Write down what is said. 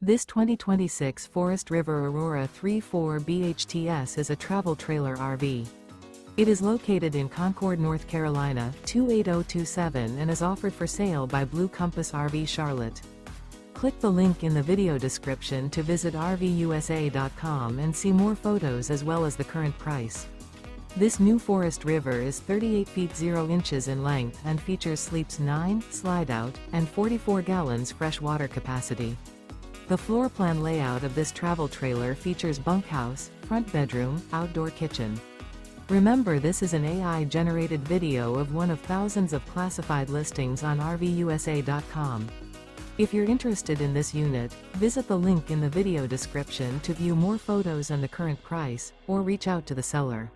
This 2026 Forest River Aurora 3.4 BHTS is a travel trailer RV. It is located in Concord, North Carolina, 28027 and is offered for sale by Blue Compass RV Charlotte. Click the link in the video description to visit RVUSA.com and see more photos as well as the current price. This new Forest River is 38 feet 0 inches in length and features sleeps 9, slide-out, and 44 gallons fresh water capacity. The floor plan layout of this travel trailer features bunkhouse, front bedroom, outdoor kitchen. Remember, this is an AI-generated video of one of thousands of classified listings on RVUSA.com. If you're interested in this unit, visit the link in the video description to view more photos and the current price, or reach out to the seller.